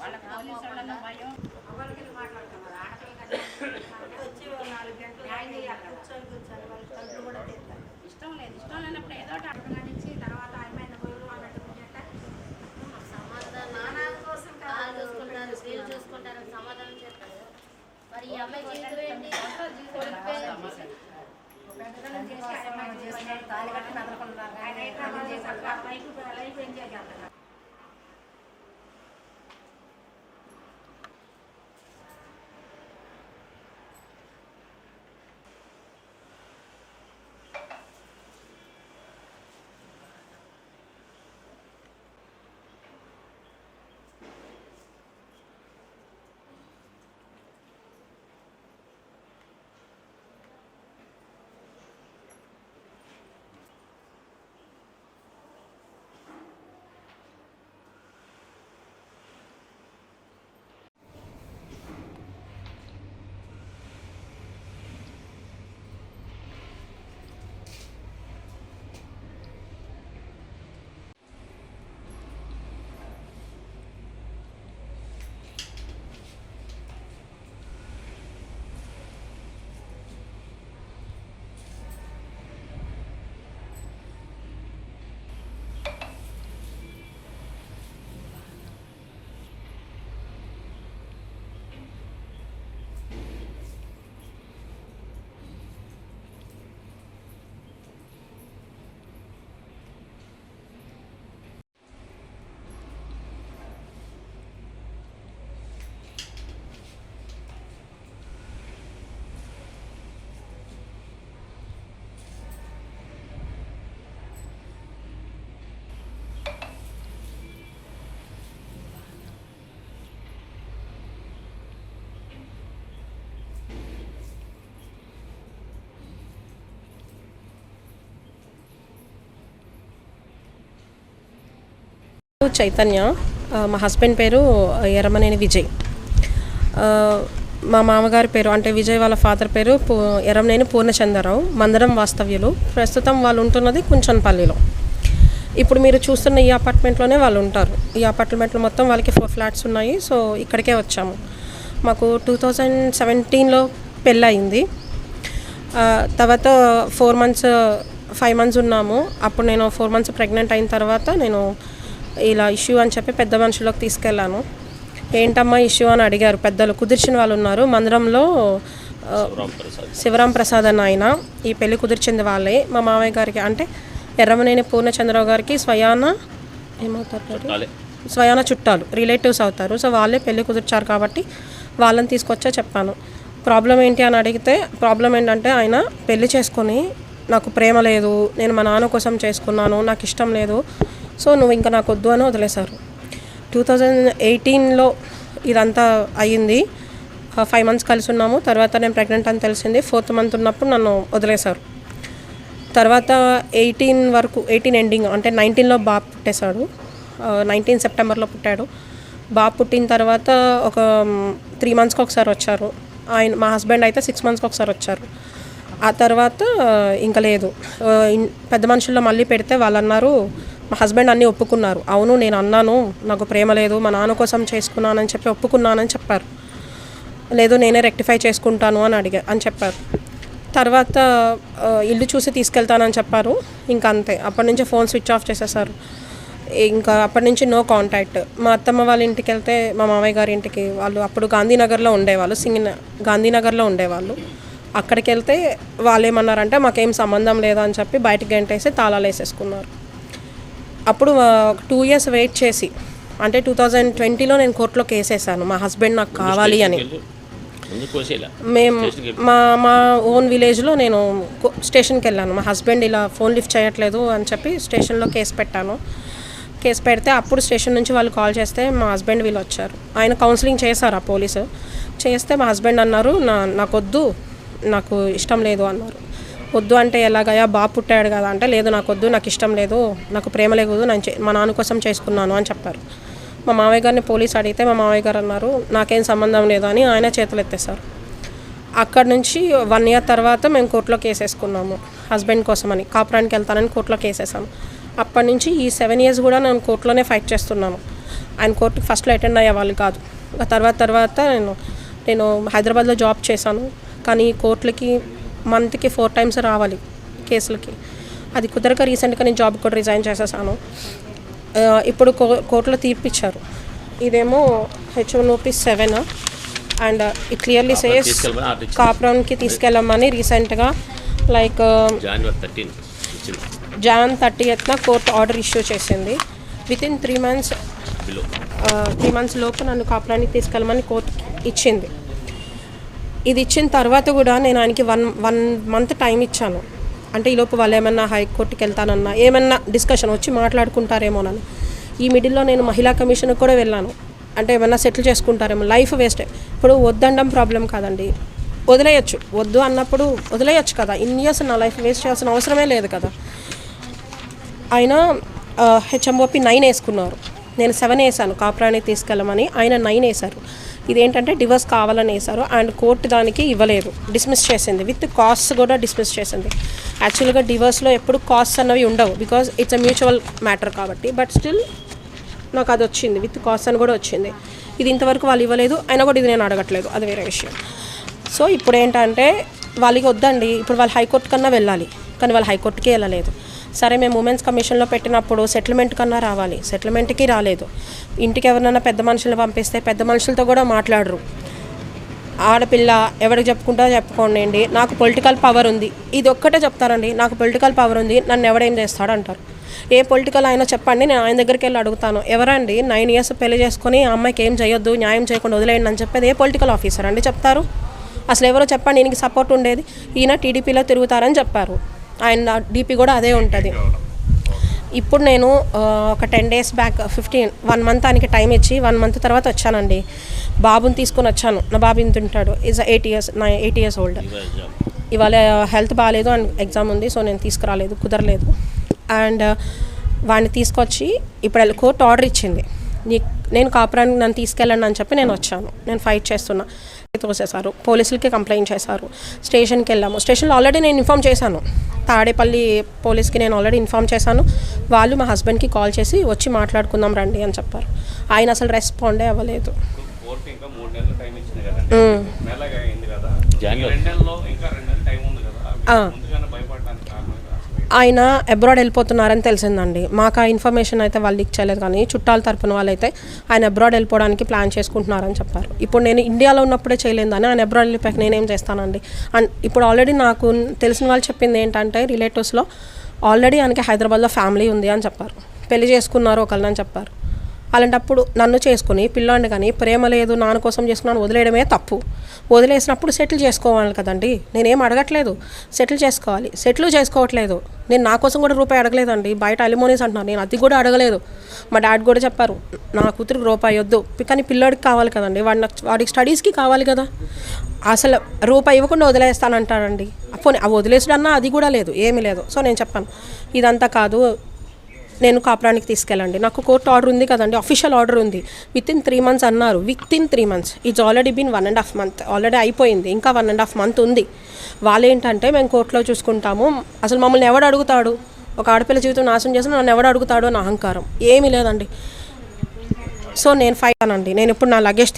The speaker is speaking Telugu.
వాళ్ళకి పోలీసు వాళ్ళన్న భయం. ఎవరికి మాట్లాడుతున్నారు ఆడపిల్లకి వచ్చి 4 గంటలు న్యాయం చేయాలి. కూర్చొని వాళ్ళ తల్లి కూడా చేస్తారు. ఇష్టం లేనప్పుడు ఏదో ఒకటి అడగడానికి తర్వాత ఆయన గొడవలు అన్నట్టు సమాధానం కోసం చూసుకుంటారు, స్త్రీలు చూసుకుంటారు, సమాధానం చెప్తారు. మరి ఈ అమ్మాయి జీవితం ఏంటి? తాళి కట్టి నదలకుండా లైఫ్ ఎంజాయ్ చేస్తారు. చైతన్య, మా హస్బెండ్ పేరు ఎర్రమనేని విజయ్. మా మామగారి పేరు అంటే విజయ్ వాళ్ళ ఫాదర్ పేరు ఎర్రమనేని పూర్ణచంద్రరావు. మందరం వాస్తవ్యులు. ప్రస్తుతం వాళ్ళు ఉంటున్నది కుంచన్పల్లిలో. ఇప్పుడు మీరు చూస్తున్న ఈ అపార్ట్మెంట్లోనే వాళ్ళు ఉంటారు. ఈ అపార్ట్మెంట్లో మొత్తం వాళ్ళకి 4 ఫ్లాట్స్ ఉన్నాయి. సో ఇక్కడికే వచ్చాము. మాకు 2017లో పెళ్ళయింది. తర్వాత 5 మంత్స్ ఉన్నాము. అప్పుడు నేను 4 మంత్స్ ప్రెగ్నెంట్ అయిన తర్వాత నేను ఇలా ఇష్యూ అని చెప్పి పెద్ద మనుషులకు తీసుకెళ్ళాను. ఏంటమ్మా ఇష్యూ అని అడిగారు పెద్దలు. కుదిర్చిన వాళ్ళు ఉన్నారు మందిరంలో. శివరాం ప్రసాద్ అని ఆయన. ఈ పెళ్లి కుదిర్చింది వాళ్ళే. మా మామయ్య గారికి అంటే ఎర్రమనేని పూర్ణచంద్రరావు గారికి స్వయాన చుట్టాలు, రిలేటివ్స్ అవుతారు. సో వాళ్ళే పెళ్లి కుదిర్చారు కాబట్టి వాళ్ళని తీసుకొచ్చా చెప్పాను. ప్రాబ్లం ఏంటి అని అడిగితే ప్రాబ్లం ఏంటంటే ఆయన పెళ్లి చేసుకొని నాకు ప్రేమ లేదు, నేను మా నాన్న కోసం చేసుకున్నాను, నాకు ఇష్టం లేదు, సో నువ్వు ఇంకా నాకు వద్దు అని వదిలేశారు. 2018లో ఇదంతా అయ్యింది. 5 మంత్స్ కలిసి ఉన్నాము. తర్వాత నేను ప్రెగ్నెంట్ అని తెలిసింది. 4th మంత్ ఉన్నప్పుడు నన్ను వదిలేశారు. తర్వాత 18 ఎండింగ్ అంటే 19లో బాబు పుట్టేశాడు. 19 సెప్టెంబర్లో పుట్టాడు. బాబు పుట్టిన తర్వాత ఒక 3 మంత్స్కి ఒకసారి వచ్చారు. మా హస్బెండ్ అయితే 6 మంత్స్కి ఒకసారి వచ్చారు. ఆ తర్వాత ఇంకా లేదు. పెద్ద మనుషుల్లో మళ్ళీ పెడితే వాళ్ళు అన్నారు, మా హస్బెండ్ అన్నీ ఒప్పుకున్నారు. అవును నేను అన్నాను నాకు ప్రేమ లేదు, మా నాన్న కోసం చేసుకున్నానని చెప్పి ఒప్పుకున్నానని చెప్పారు. లేదు నేనే రెక్టిఫై చేసుకుంటాను అని చెప్పారు. తర్వాత ఇల్లు చూసి తీసుకెళ్తానని చెప్పారు. ఇంకా అంతే. అప్పటి నుంచి ఫోన్ స్విచ్ ఆఫ్ చేసేసారు. ఇంకా అప్పటి నుంచి నో కాంటాక్ట్. మా అత్తమ్మ వాళ్ళ ఇంటికి వెళ్తే మా మామయ్య గారి ఇంటికి, వాళ్ళు అప్పుడు గాంధీనగర్లో ఉండేవాళ్ళు, గాంధీనగర్లో ఉండేవాళ్ళు. అక్కడికి వెళ్తే వాళ్ళు ఏమన్నారంటే మాకేం సంబంధం లేదా అని చెప్పి బయటకు గంటేసి తాళాలు వేసేసుకున్నారు. అప్పుడు 2 years వెయిట్ చేసి అంటే 2020లో నేను కోర్టులో కేసు వేసాను మా హస్బెండ్ నాకు కావాలి అని. మేము మా ఓన్ విలేజ్లో నేను స్టేషన్కి వెళ్ళాను. మా హస్బెండ్ ఇలా ఫోన్ లిఫ్ట్ చేయట్లేదు అని చెప్పి స్టేషన్లో కేసు పెట్టాను. కేసు పెడితే అప్పుడు స్టేషన్ నుంచి వాళ్ళు కాల్ చేస్తే మా హస్బెండ్ వీళ్ళు వచ్చారు. ఆయన కౌన్సిలింగ్ చేశారు ఆ పోలీసు. చేస్తే మా హస్బెండ్ అన్నారు నాకు వద్దు, నాకు ఇష్టం లేదు అన్నారు. వద్దు అంటే ఎలాగయా, బాబు పుట్టాడు కదా అంటే, లేదు నాకు వద్దు, నాకు ఇష్టం లేదు, నాకు ప్రేమ లేదు, నేను మా నాన్న కోసం చేసుకున్నాను అని చెప్పారు. మా మావయ్య గారిని పోలీసు అడిగితే మా మావయ్య గారు అన్నారు నాకేం సంబంధం లేదు అని ఆయన చేతులు ఎత్తేసారు. అక్కడి నుంచి 1 year తర్వాత మేము కోర్టులో కేసు వేసుకున్నాము హస్బెండ్ కోసమని. కాపురానికి వెళ్తానని కోర్టులో కేసు వేసాము. అప్పటి నుంచి ఈ 7 years కూడా నేను కోర్టులోనే ఫైట్ చేస్తున్నాను. ఆయన కోర్టుకి ఫస్ట్లో అటెండ్ అయ్యే వాళ్ళు కాదు. తర్వాత నేను హైదరాబాద్లో జాబ్ చేశాను, కానీ కోర్టులకి మంత్కి 4 times రావాలి కేసులకి. అది కుదరక రీసెంట్గా నేను జాబ్ కూడా రిజైన్ చేసేసాను. ఇప్పుడు కోర్టులో తీర్పిచ్చారు. ఇదేమో HOP 7 and it clearly says కాపురంకి తీసుకెళ్ళమని రీసెంట్గా like Jan 30th court order issue చేసింది. వితిన్ 3 months లోపు నన్ను కాపురానికి తీసుకెళ్ళమని కోర్టు ఇచ్చింది. ఇది ఇచ్చిన తర్వాత కూడా నేను ఆయనకి వన్ మంత్ టైం ఇచ్చాను. అంటే ఈలోపు వాళ్ళు ఏమన్నా హైకోర్టుకి వెళ్తానన్నా ఏమన్నా డిస్కషన్ వచ్చి మాట్లాడుకుంటారేమోనని. ఈ మిడిల్లో నేను మహిళా కమిషన్కి కూడా వెళ్ళాను. అంటే ఏమన్నా సెటిల్ చేసుకుంటారేమో, లైఫ్ వేస్ట్. ఇప్పుడు వద్దనడం ప్రాబ్లం కాదండి, వదిలేయచ్చు. వద్దు అన్నప్పుడు వదిలేయచ్చు కదా. ఇన్ని ఇయర్స్ నా లైఫ్ వేస్ట్ చేయాల్సిన అవసరమే లేదు కదా. ఆయన HMOP 9 వేసుకున్నారు, నేను 7 వేసాను కాపురానికి తీసుకెళ్ళమని. ఆయన 9 వేశారు. ఇదేంటంటే డివర్స్ కావాలని వేశారు అండ్ కోర్టు దానికి ఇవ్వలేదు, డిస్మిస్ చేసింది. విత్ కాస్ట్స్ కూడా డిస్మిస్ చేసింది. యాక్చువల్గా డివర్స్లో ఎప్పుడు కాస్ట్స్ అన్నవి ఉండవు, because it's a mutual matter కాబట్టి. బట్ స్టిల్ నాకు అది వచ్చింది, విత్ కాస్ట్ అని కూడా వచ్చింది. ఇది ఇంతవరకు వాళ్ళు ఇవ్వలేదు, అయినా కూడా ఇది నేను అడగట్లేదు, అది వేరే విషయం. సో ఇప్పుడు ఏంటంటే వాళ్ళకి వద్దండి, ఇప్పుడు వాళ్ళు హైకోర్టు కన్నా వెళ్ళాలి, కానీ వాళ్ళు హైకోర్టుకే వెళ్ళలేదు. సరే మేము ఉమెన్స్ కమిషన్లో పెట్టినప్పుడు సెటిల్మెంట్ కన్నా రావాలి, సెటిల్మెంట్కి రాలేదు. ఇంటికి ఎవరినైనా పెద్ద మనుషులను పంపిస్తే పెద్ద మనుషులతో కూడా మాట్లాడరు. ఆడపిల్ల ఎవరికి చెప్పుకుంటా చెప్పుకోండి, నాకు పొలిటికల్ పవర్ ఉంది, ఇది ఒక్కటే చెప్తారండి, నాకు పొలిటికల్ పవర్ ఉంది, నన్ను ఎవడేం చేస్తాడు అంటారు. ఏ పొలిటికల్ అయినా చెప్పండి, నేను ఆయన దగ్గరికి వెళ్ళి అడుగుతాను. ఎవరండి 9 years పెళ్లి చేసుకొని ఆ అమ్మాయికి ఏం చేయొద్దు, న్యాయం చేయకుండా వదిలేయండి అని చెప్పేది ఏ పొలిటికల్ ఆఫీసర్ అండి చెప్తారు? అసలు ఎవరో చెప్పండి. ఈయనకి సపోర్ట్ ఉండేది, ఈయన టీడీపీలో తిరుగుతారని చెప్పారు. ఆయన డీపీ కూడా అదే ఉంటుంది. ఇప్పుడు నేను ఒక 10 days బ్యాక్ 1 month ఆయనకి టైం ఇచ్చి 1 month తర్వాత వచ్చానండి. బాబుని తీసుకొని వచ్చాను. నా బాబు ఇంత ఉంటాడు, ఈజ్ 8 years old. ఇవాళ హెల్త్ బాగాలేదు అండ్ ఎగ్జామ్ ఉంది, సో నేను తీసుకురాలేదు, కుదరలేదు. అండ్ వాడిని తీసుకొచ్చి ఇప్పుడు కోర్టు ఆర్డర్ ఇచ్చింది, నేను కాపురానికి నన్ను తీసుకెళ్ళండి అని చెప్పి నేను వచ్చాను. నేను ఫైట్ చేస్తున్నా, తోసేశారు, పోలీసులకి కంప్లైంట్ చేశారు. స్టేషన్కి వెళ్ళాము. స్టేషన్లో ఆల్రెడీ నేను ఇన్ఫామ్ చేశాను, తాడేపల్లి పోలీస్కి నేను ఆల్రెడీ ఇన్ఫామ్ చేశాను. వాళ్ళు మా హస్బెండ్కి కాల్ చేసి వచ్చి మాట్లాడుకుందాం రండి అని చెప్పారు. ఆయన అసలు రెస్పాండే అవ్వలేదు. ఆయన అబ్రాడ్ వెళ్ళిపోతున్నారని తెలిసిందండి. మాకు ఆ ఇన్ఫర్మేషన్ అయితే వాళ్ళు ఇచ్చేయలేదు, కానీ చుట్టాల తరపున వాళ్ళైతే ఆయన అబ్రాడ్ వెళ్ళిపోవడానికి ప్లాన్ చేసుకుంటున్నారని చెప్పారు. ఇప్పుడు నేను ఇండియాలో ఉన్నప్పుడే చేయలేదని ఆయన అబ్రాడ్ వెళ్ళిపోయాక నేనేం చేస్తానండి. అండ్ ఇప్పుడు ఆల్రెడీ నాకు తెలిసిన వాళ్ళు చెప్పింది ఏంటంటే రిలేటివ్స్లో ఆల్రెడీ ఆయనకి హైదరాబాద్లో ఫ్యామిలీ ఉంది అని చెప్పారు, పెళ్లి చేసుకున్నారు ఒకళ్ళని చెప్పారు. అలాంటప్పుడు నన్ను చేసుకుని పిల్లాండి కానీ ప్రేమ లేదు నాన్న కోసం చేసుకున్నాను వదిలేయడమే తప్పు. వదిలేసినప్పుడు సెటిల్ చేసుకోవాలి కదండి. నేనేం అడగట్లేదు, సెటిల్ చేసుకోవాలి. సెటిల్ చేసుకోవట్లేదు. నేను నా కోసం కూడా రూపాయి అడగలేదండి. బయట అలిమోనీస్ అంటున్నాను, నేను అది కూడా అడగలేదు. మా డాడ్ కూడా చెప్పారు నా కూతురికి రూపాయి వద్దు, కానీ పిల్లాడికి కావాలి కదండి, వాడికి స్టడీస్కి కావాలి కదా. అసలు రూపాయి ఇవ్వకుండా వదిలేస్తానంటాడండి. పోనీ ఆ వదిలేసుడన్నా అది కూడా లేదు, ఏమీ లేదు. సో నేను చెప్పాను ఇదంతా కాదు, నేను కాపురానికి తీసుకెళ్ళండి, నాకు కోర్టు ఆర్డర్ ఉంది కదండి, అఫీషియల్ ఆర్డర్ ఉంది. వితిన్ 3 months అన్నారు. Within 3 months it's already been 1.5 month already అయిపోయింది, ఇంకా 1.5 month ఉంది. వాళ్ళు ఏంటంటే మేము కోర్టులో చూసుకుంటాము, అసలు మమ్మల్ని ఎవడు అడుగుతాడు, ఒక ఆడపిల్ల జీవితం నాశనం చేసిన నన్ను ఎవడు అడుగుతాడు అని అహంకారం ఏమీ లేదండి. సో నేను ఫైట్ అనండి. నేను ఇప్పుడు నా లగేజ్